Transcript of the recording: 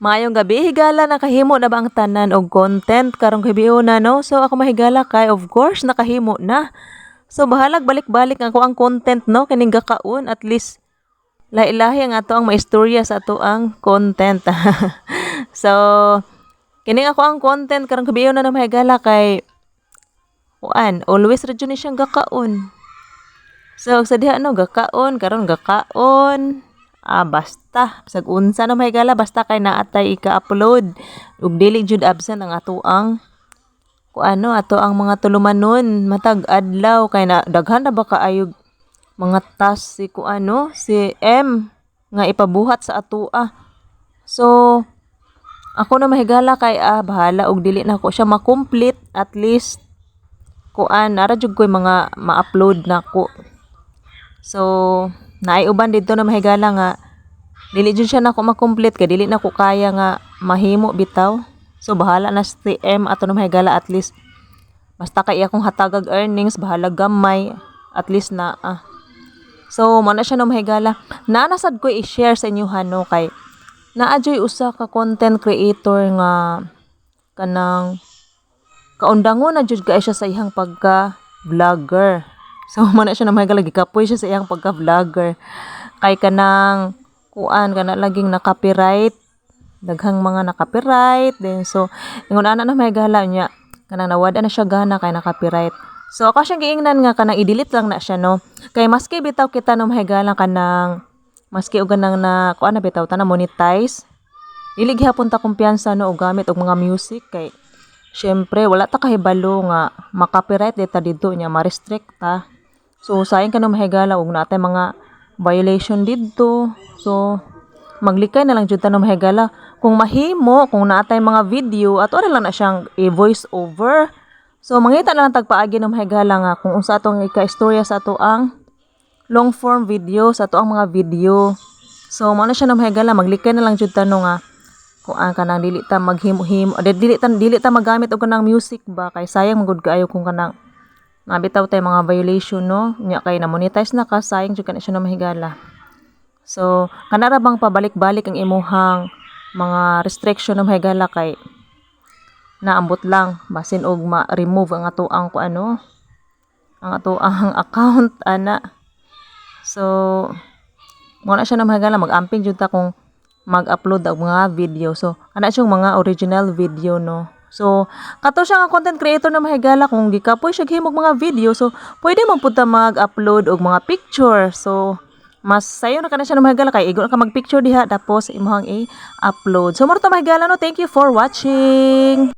Maayong gabi, higala nakahimo na ba ang tanan og content karong na no? So ako mahigala kay of course nakahimo na. So bahalag balik-balik ako ang content no kining gakaon at least lahi-lahi ang ato ang maistorya sa ato ang content. So kining ako ang content karong na mahigala kay always ra jud ni siyang gakaon. So sa diha no gakaon karon gakaon. Basta sag unsa na mahigala basta kay naatay ika-upload ug dili jud absent ang ato ang ato ang mga tulumanon matag adlaw kay na daghan na ba kaayog mga task si M nga ipabuhat sa ato. So ako na mahigala kay bahala og dili na ko siya ma-complete at least nara jud ko'y mga ma-upload nako. So naay uban dito na mahigala nga dili jud siya nako ma-complete kay dili na ko kaya nga mahimo bitaw. So bahala na si M ato na mahigala at least basta kay akong hatagag earnings bahala gamay at least na So mo na siya na mahigala. Nasad ko i-share sa inyo no kay naadyoy usa ka content creator nga kanang kaundangon na jud kay siya sa ihang pagka vlogger. So mo na siya na mahigala gikapoy siya sa iyang pagka-vlogger kay kanang kana laging na-copyright daghang mga na-copyright then so ingon ana na mahigala niya kanang nawada na siya gana kay na-copyright. So ako siyang giingnan nga kanang i-delete lang na siya no kay maski bitaw kita no mahigala kanang maski og ganang na na bitaw ta na monetize dili gihapon ta kumpiyansa no og gamit og mga music kay syempre wala ta kahibalo nga ma-copyright dita didto nya ma-restrict ta. So sayang ka no mahigala og natay mga violation didto. So maglikay na lang jud ta no mahigala kung mahimo kung natay mga video ato ra lang na siyang i-voice over. So mangita na lang tagpaagi no mahigala nga kung unsa atong ika-istorya sa ato ang long form video sa ato ang mga video. So mo na siya no mahigala maglikay na lang jud ta no nga kung kanang dili ta maghimo-himo dili ta magamit og kanang music ba kay sayang magud kaayo kung kanang nabitaw tay mga violation no nya kay na monetize na ka sayang jud kana siya no mahigala. So kanara bang pabalik-balik ang imuhang mga restriction no mahigala kay naambot lang basin og ma-remove ang ato ang ang ato ang account ana. So mo na siya no mahigala mag-amping jud ta kung mag-upload og mga video. So ana siyang mga original video no. So kato siya nga content creator na mahigala kung gikapoy siya himog mga video so pwede man pud ta mag-upload og mga picture. So mas sayo na kana siya na mahigala kay igo na ka mag-picture diha tapos imong i-upload. So mo ta mahigala no. Thank you for watching.